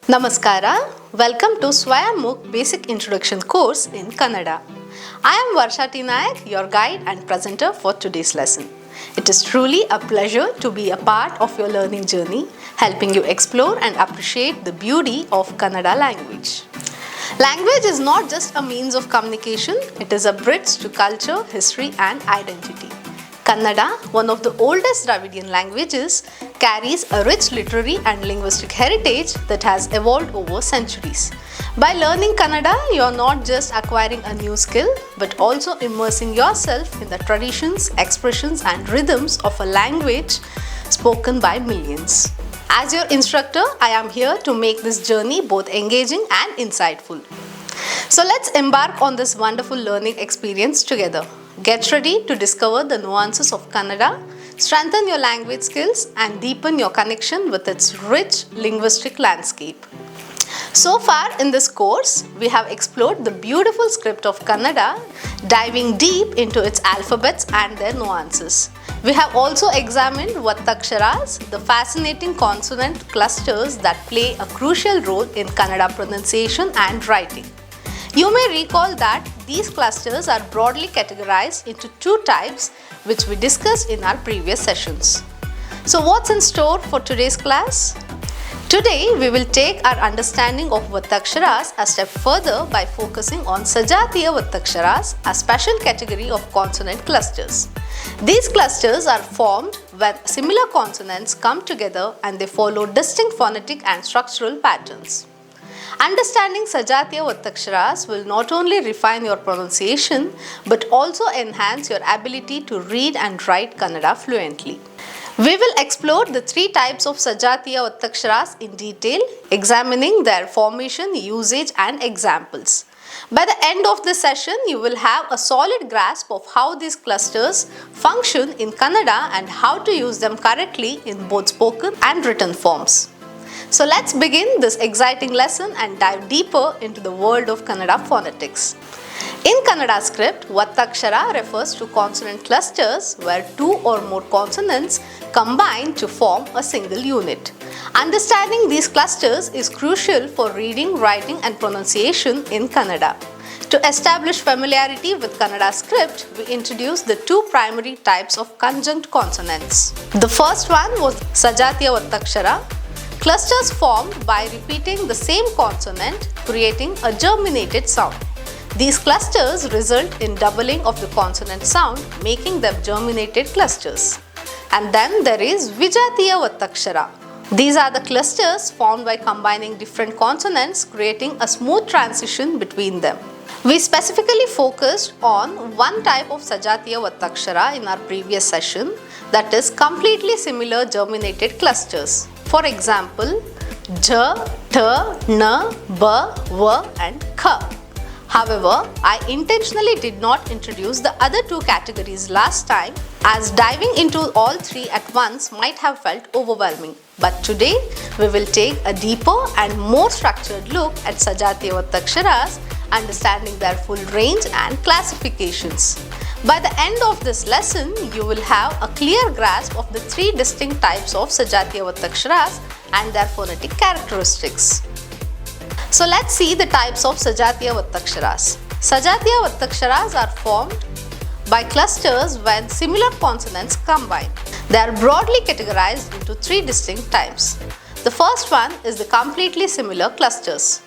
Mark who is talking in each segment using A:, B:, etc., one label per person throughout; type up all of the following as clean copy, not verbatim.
A: Namaskara, welcome to Swayambhuk Basic Introduction course in Kannada. I am Varsha T. Nayak, your guide and presenter for today's lesson. It is truly a pleasure to be a part of your learning journey, helping you explore and appreciate the beauty of Kannada language. Language is not just a means of communication, it is a bridge to culture, history and identity. Kannada, one of the oldest Dravidian languages, carries a rich literary and linguistic heritage that has evolved over centuries. By learning Kannada, you are not just acquiring a new skill, but also immersing yourself in the traditions, expressions and rhythms of a language spoken by millions. As your instructor, I am here to make this journey both engaging and insightful. So let's embark on this wonderful learning experience together. Get ready to discover the nuances of Kannada, strengthen your language skills and deepen your connection with its rich linguistic landscape. So far in this course, we have explored the beautiful script of Kannada, diving deep into its alphabets and their nuances. We have also examined Vattaksharas, the fascinating consonant clusters that play a crucial role in Kannada pronunciation and writing. You may recall that these clusters are broadly categorized into two types, which we discussed in our previous sessions. So what's in store for today's class? Today we will take our understanding of Vattaksharas a step further by focusing on Sajatiya Vattaksharas, a special category of consonant clusters. These clusters are formed when similar consonants come together and they follow distinct phonetic and structural patterns. Understanding Sajatiya Vattaksharas will not only refine your pronunciation but also enhance your ability to read and write Kannada fluently. We will explore the three types of Sajatiya Vattaksharas in detail, examining their formation, usage and examples. By the end of this session, you will have a solid grasp of how these clusters function in Kannada and how to use them correctly in both spoken and written forms. So let's begin this exciting lesson and dive deeper into the world of Kannada phonetics. In Kannada script, Vattakshara refers to consonant clusters where two or more consonants combine to form a single unit. Understanding these clusters is crucial for reading, writing and pronunciation in Kannada. To establish familiarity with Kannada script, we introduced the two primary types of conjunct consonants. The first one was Sajatiya Vattakshara, clusters formed by repeating the same consonant, creating a germinated sound. These clusters result in doubling of the consonant sound, making them germinated clusters. And then there is Vijatiya Vattakshara. These are the clusters formed by combining different consonants, creating a smooth transition between them. We specifically focused on one type of Sajatiya Vattakshara in our previous session, that is completely similar germinated clusters. For example, J, T, N, B, V and K. However, I intentionally did not introduce the other two categories last time, as diving into all three at once might have felt overwhelming. But today, we will take a deeper and more structured look at Sajatiya Vattaksharas, understanding their full range and classifications. By the end of this lesson, you will have a clear grasp of the three distinct types of Sajatiya Vattaksharas and their phonetic characteristics. So let's see the types of Sajatiya Vattaksharas. Sajatiya Vattaksharas are formed by clusters when similar consonants combine. They are broadly categorized into three distinct types. The first one is the completely similar clusters.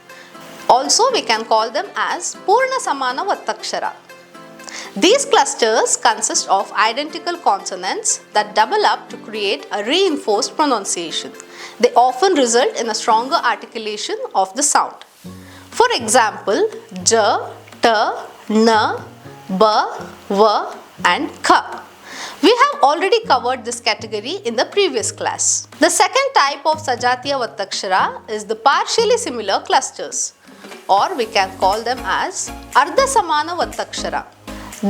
A: Also, we can call them as Purna Samana Vattakshara. These clusters consist of identical consonants that double up to create a reinforced pronunciation. They often result in a stronger articulation of the sound. For example, J, T, N, B, V and K. We have already covered this category in the previous class. The second type of Sajatiya Vattakshara is the partially similar clusters, or we can call them as Ardha Samana Vattakshara.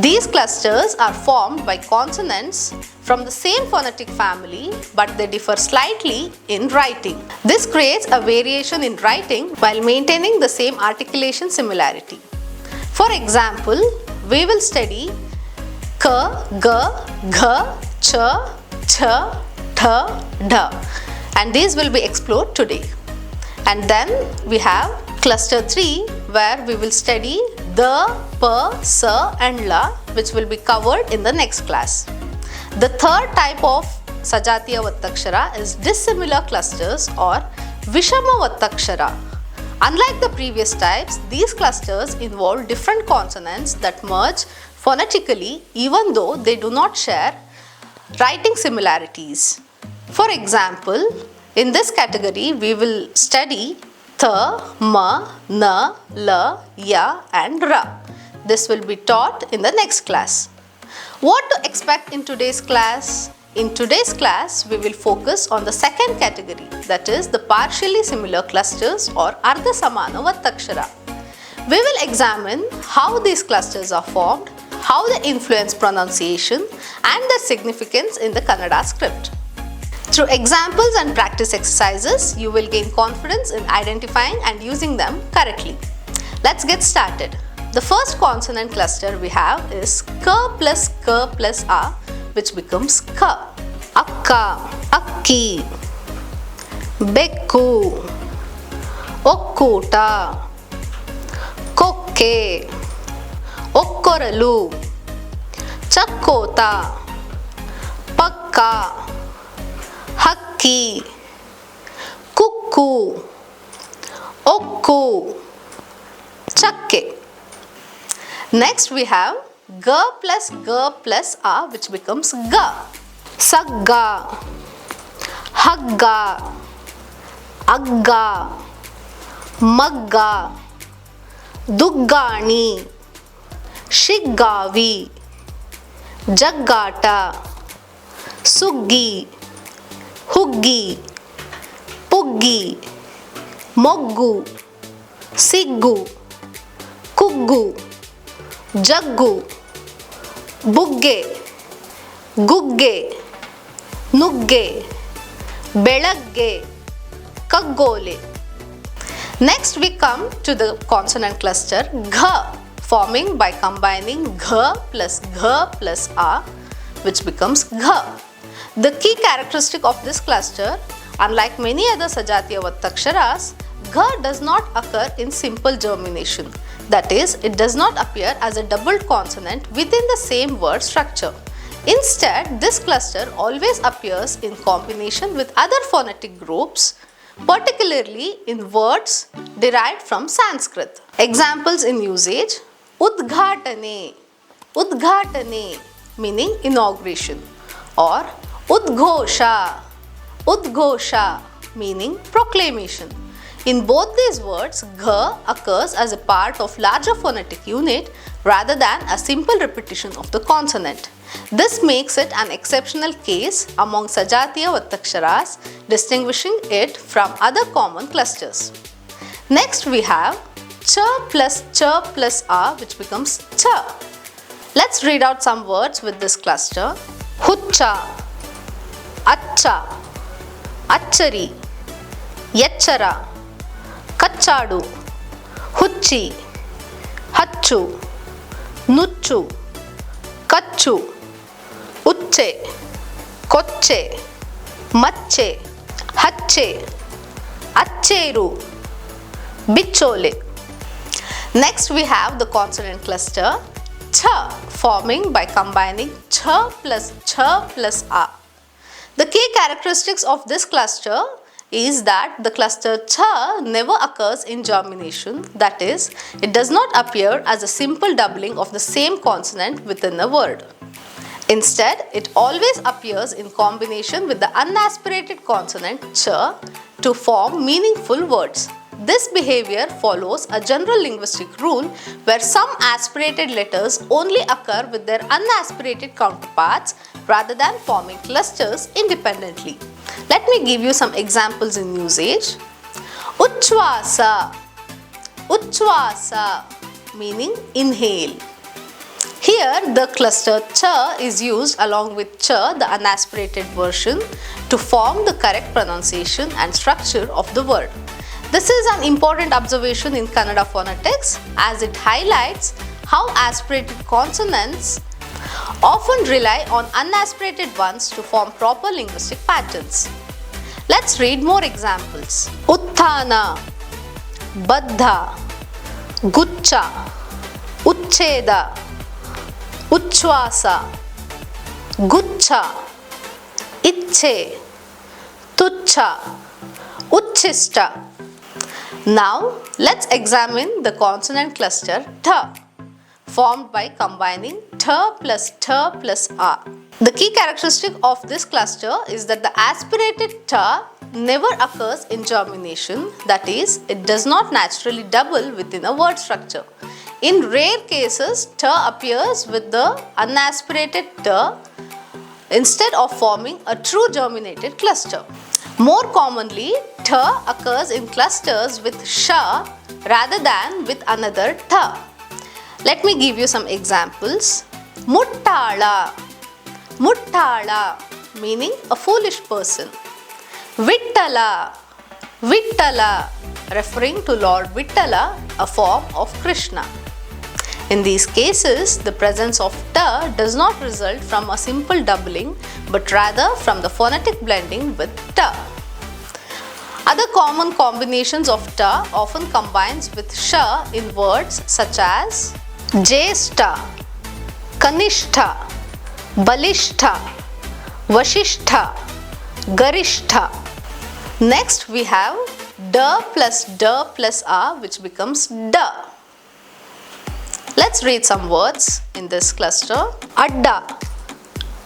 A: These clusters are formed by consonants from the same phonetic family, but they differ slightly in writing. This creates a variation in writing while maintaining the same articulation similarity. For example, we will study K, G, Gh, Ch, Ch, Th, Dh, and these will be explored today. And then we have cluster 3 where we will study the, pa, sa and la, which will be covered in the next class. The third type of Sajatiya Vattakshara is dissimilar clusters or Vishama Vattakshara. Unlike the previous types, these clusters involve different consonants that merge phonetically even though they do not share writing similarities. For example, in this category we will study tha, ma, na, la, ya and ra. This will be taught in the next class. What to expect in today's class? In today's class, we will focus on the second category, that is the partially similar clusters or Ardha Samana Vattakshara. We will examine how these clusters are formed, how they influence pronunciation and their significance in the Kannada script. Through examples and practice exercises, you will gain confidence in identifying and using them correctly. Let's get started. The first consonant cluster we have is ka plus a, which becomes ka. Akka, akki, bekku, okkuta, kokke, okkoralu, chakkota, pakka, hakki, kukku, okku, chakke. Next we have ga plus a, which becomes ga. Sagga, hagga, agga, magga, duggani, shiggavi, jaggata, suggi, huggi, puggi, moggu, siggu, kuggu, jaggu, bugge, gugge, nugge, belagge, kaggole. Next we come to the consonant cluster gha, forming by combining gha plus a, which becomes gha. The key characteristic of this cluster, unlike many other Sajatiya Vattaksharas, gha does not occur in simple germination. That is, it does not appear as a doubled consonant within the same word structure. Instead, this cluster always appears in combination with other phonetic groups, particularly in words derived from Sanskrit. Examples in usage: Udghatane, Udghatane meaning inauguration, or Udghosha, Udghosha meaning proclamation. In both these words, gha occurs as a part of larger phonetic unit rather than a simple repetition of the consonant. This makes it an exceptional case among Sajatiya Vattaksharas, distinguishing it from other common clusters. Next we have cha plus a, which becomes cha. Let's read out some words with this cluster. Hucha, acha, achari, yachara, kachadu, huchi, hachu, nuchu, kachu, uche, koche, mache, hache, acheru, bichole. Next we have the consonant cluster cha, forming by combining cha plus a. The key characteristics of this cluster is that the cluster cha never occurs in germination, that is, it does not appear as a simple doubling of the same consonant within a word. Instead, it always appears in combination with the unaspirated consonant cha to form meaningful words. This behavior follows a general linguistic rule where some aspirated letters only occur with their unaspirated counterparts rather than forming clusters independently. Let me give you some examples in usage. Uchvasa, Uchvasa meaning inhale. Here the cluster cha is used along with cha, the unaspirated version, to form the correct pronunciation and structure of the word. This is an important observation in Kannada phonetics as it highlights how aspirated consonants often rely on unaspirated ones to form proper linguistic patterns. Let's read more examples. Utthana, Baddha, Gucha, Uchcheda, Uchchvasa, Gucha, Ichche, Tuchcha, Uchchishta. Now let's examine the consonant cluster Tha, formed by combining Tha plus A. The key characteristic of this cluster is that the aspirated Tha never occurs in germination, that is, it does not naturally double within a word structure. In rare cases, Tha appears with the unaspirated Tha instead of forming a true germinated cluster. More commonly, Tha occurs in clusters with Sha rather than with another Tha. Let me give you some examples. Muttala, Muttala, meaning a foolish person. Vittala, Vittala, referring to Lord Vittala, a form of Krishna. In these cases, the presence of Tha does not result from a simple doubling, but rather from the phonetic blending with Tha. Other common combinations of Tha often combines with Sha in words such as Jeshta, Kanishtha, Balishtha, Vashishtha, Garishtha. Next we have Da plus A, which becomes Da. Let's read some words in this cluster. Adda,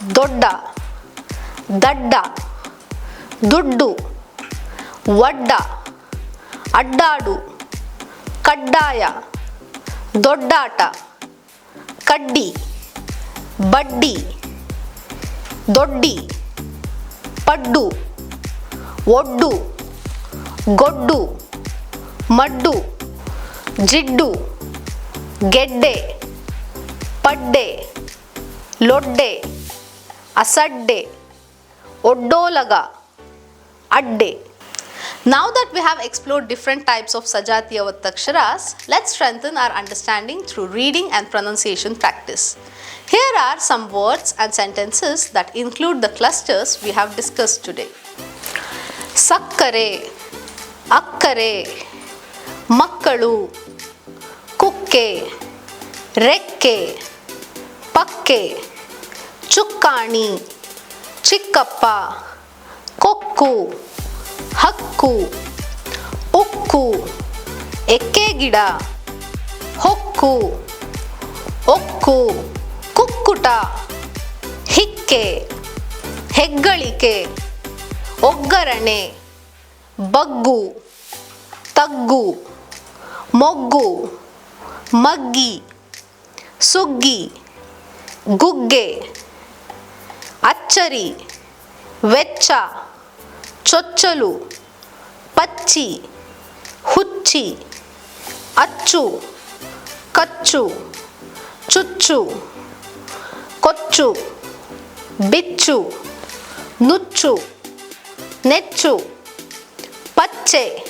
A: Dodda, Dadda, Duddu, Vadda, Addadu, Kaddaya, Doddata, Kaddi, Baddi, Doddi, Paddu, Voddu, Goddu, Maddu, Jiddu, Gedde, Padde, Lodde, Asadde, Oddolaga, Adde. Now that we have explored different types of Sajatiya Vattaksharas, let's strengthen our understanding through reading and pronunciation practice. Here are some words and sentences that include the clusters we have discussed today. Sakkare, Akkare, Makkalu, Kukke, Rekke, Pakke, Chukkani, Chikkappa, Kokku, Hakku, Ukku, Ekkegida, Hokku, Okku, Kukkuta, Hikke, Heggalike, Oggarane, Baggu, Taggu, Moggu, Maggi, Suggi, Gugge, Achari, Vecha, Chocchalu, Pachi, Huchi, Achu, Kachu, Chuchu, Kochu, Bichu, Nuchu, Nechu, Pache,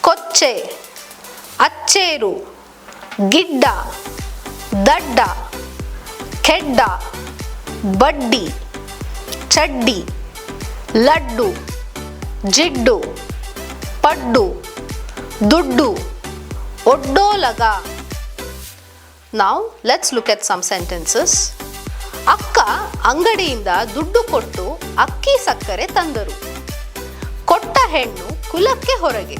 A: Koche, Acheru, Gidda, Dadda, Kedda, Baddi, Chaddi, Laddu, Jiddu, Paddu, Duddu, Oddolaga. Now let's look at some sentences. ಅಕ್ಕ ಅಂಗಡಿಯಿಂದ ದುಡ್ಡು ಕೊಟ್ಟು ಅಕ್ಕಿ ಸಕ್ಕರೆ ತಂದರು. ಕೊಟ್ಟ ಹೆಣ್ಣು ಕುಲಕ್ಕೆ ಹೊರಗೆ.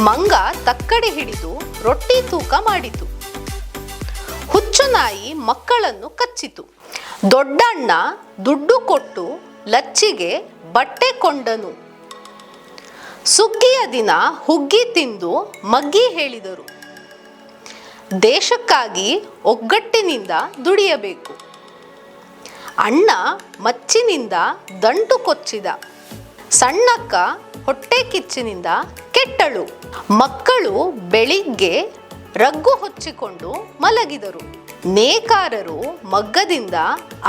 A: ಮಂಗ ತಕ್ಕಡಿ ಹಿಡಿದು ರೊಟ್ಟಿ ತೂಕ ಮಾಡಿತು. ಹುಚ್ಚು ನಾಯಿ ಮಕ್ಕಳನ್ನು ಕಚ್ಚಿತು. ದೊಡ್ಡಣ್ಣ ದುಡ್ಡು ಕೊಟ್ಟು ಲಚ್ಚಿಗೆ ಬಟ್ಟೆ ಕೊಂಡನು. ಸುಗ್ಗಿಯ ದಿನ ಹುಗ್ಗಿ ತಿಂದು ಮಗ್ಗಿ ಹೇಳಿದರು. ದೇಶಕ್ಕಾಗಿ ಒಗ್ಗಟ್ಟಿನಿಂದ ದುಡಿಯಬೇಕು. ಅಣ್ಣ ಮಚ್ಚಿನಿಂದ ದಂಟು ಕೊಚ್ಚಿದ. ಸಣ್ಣಕ್ಕ ಹೊಟ್ಟೆ ಕಿಚ್ಚಿನಿಂದ ಕೆಟ್ಟಳು. ಮಕ್ಕಳು ಬೆಳಿಗ್ಗೆ ರಗ್ಗು ಹೊಚ್ಚಿಕೊಂಡು ಮಲಗಿದರು. ನೇಕಾರರು ಮಗ್ಗದಿಂದ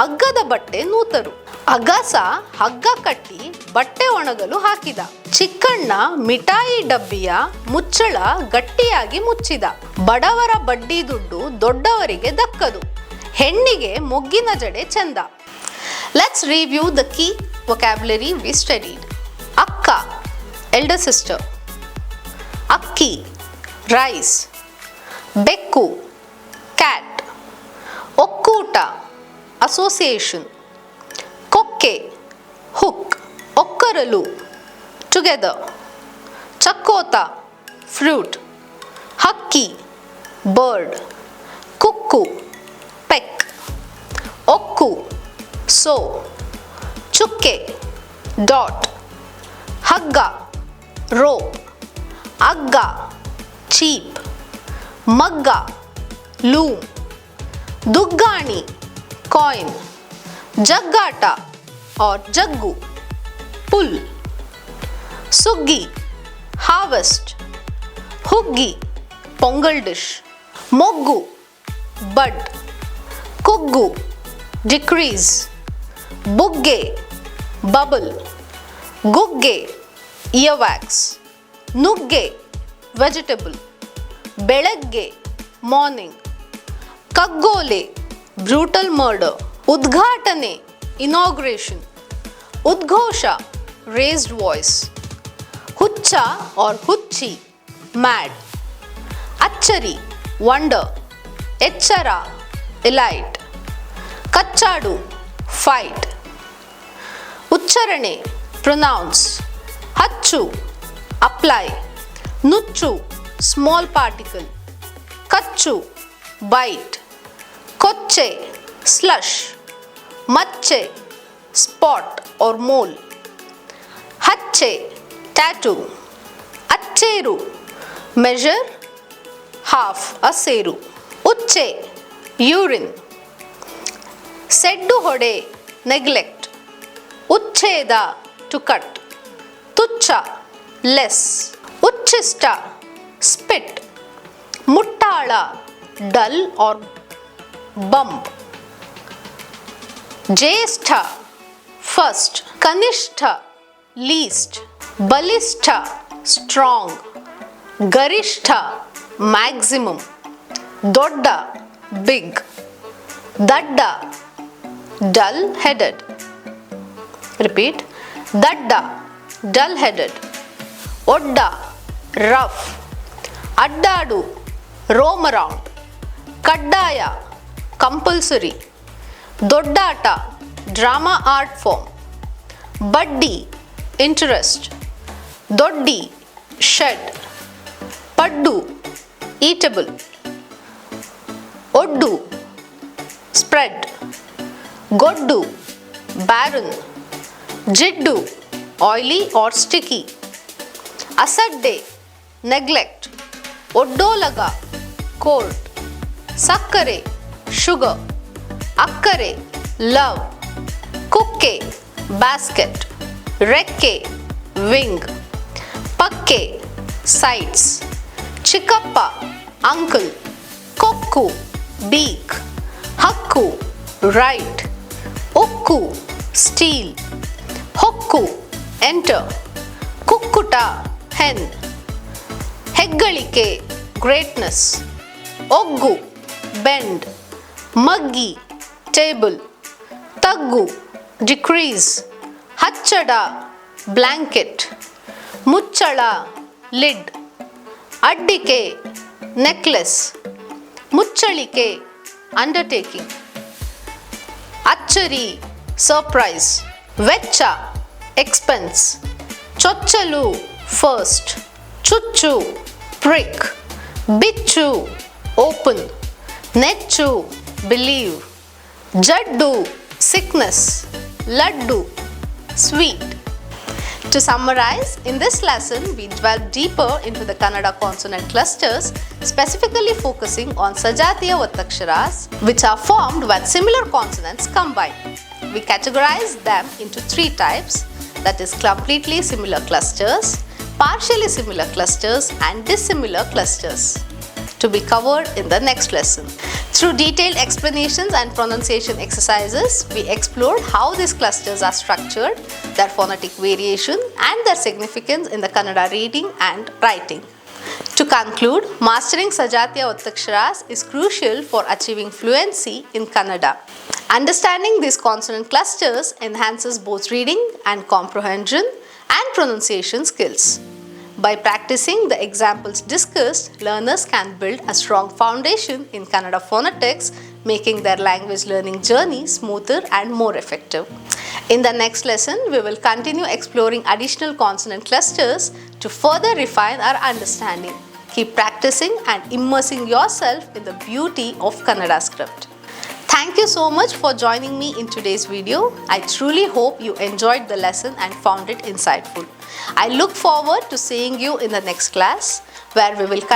A: ಅಗ್ಗದ ಬಟ್ಟೆ ನೂತರು. ಅಗಸ ಹಗ್ಗ ಕಟ್ಟಿ ಬಟ್ಟೆ ಒಣಗಲು ಹಾಕಿದ. ಚಿಕ್ಕಣ್ಣ ಮಿಠಾಯಿ ಡಬ್ಬಿಯ ಮುಚ್ಚಳ ಗಟ್ಟಿಯಾಗಿ ಮುಚ್ಚಿದ. ಬಡವರ ಬಡ್ಡಿ ದುಡ್ಡು ದೊಡ್ಡವರಿಗೆ ದಕ್ಕದು. ಹೆಣ್ಣಿಗೆ ಮೊಗ್ಗಿನ ಜಡೆ ಚಂದ. Let's review the key vocabulary we studied. Akka, elder sister. Akki, rice. Bekku, cat. Okkuta, association. Kokke, hook. Okkaralu, together. Chakota, fruit. Hakki, bird. Kukku, peck. Okku, sow. Chukke, dot. Hagga, rope. Agga, cheap. Magga, loom. Duggani, coin. Jaggata or jaggu, pull. Suggi, harvest. Huggi, pongal dish. Moggu, bud. Kuggu, decrease. Bugge, bubble. Gugge, earwax. Nugge, vegetable. Belagge, morning. Kaggole, brutal murder. Udghatane, inauguration. Udghosha, raised voice. Hucha or huchi, mad. Achari, wonder. Echara, elite. Kachadu, fight. Ucharane, pronounce. Hachu, apply. Nuchu, small particle. Kachu, bite. Koche, slush. Mache, spot or mole. Hache, tattoo. Acheru, measure, half, a seru. Uche, urine. Seddu hode, neglect. Uchcheda, to cut. Tucha, less. Uchchista, spit. Muttala, dull or bump. Jyestha, first. Kanishtha, least. Balishtha, strong. Garishtha, maximum. Dodda, big. Dadda, dull-headed. Repeat. Dadda, dull-headed. Odda, rough. Addadu, roam around. Kaddaya, compulsory. Doddata, drama art form. Buddi, interest. Doddi, shed. Paddu, eatable. Oddu, spread. Goddu, barren. Jiddu, oily or sticky. Asadde, neglect. Oddolaga, cold. Sakkare, sugar. Akkare, love. Kukke, basket. Rekke, wing. Pakke, sides. Chikkappa, uncle. Kokku, beak. Hakku, right. Ukku, steel. Hokku, enter. Kukkuta, hen. Heggalike, greatness. Oggu, bend. Maggi, table. Taggu, decrease. Hachada, blanket. Mucchala, lid. Addike, necklace. Mucchalike, undertaking. Achari, surprise. Vecha, expense. Chochalu, first. Chuchu, prick. Bichu, open. Nechu, believe. Jaddu, sickness. Laddu, sweet. To summarize, in this lesson we delve deeper into the Kannada consonant clusters, specifically focusing on Sajatiya Vattaksharas, which are formed when similar consonants combine. We categorize them into three types, that is completely similar clusters, partially similar clusters and dissimilar clusters, to be covered in the next lesson. Through detailed explanations and pronunciation exercises, we explored how these clusters are structured, their phonetic variation and their significance in the Kannada reading and writing. To conclude, mastering Sajatiya Vattaksharas is crucial for achieving fluency in Kannada. Understanding these consonant clusters enhances both reading and comprehension and pronunciation skills. By practicing the examples discussed, learners can build a strong foundation in Kannada phonetics, making their language learning journey smoother and more effective. In the next lesson, we will continue exploring additional consonant clusters to further refine our understanding. Keep practicing and immersing yourself in the beauty of Kannada script. Thank you so much for joining me in today's video. I truly hope you enjoyed the lesson and found it insightful. I look forward to seeing you in the next class, where we will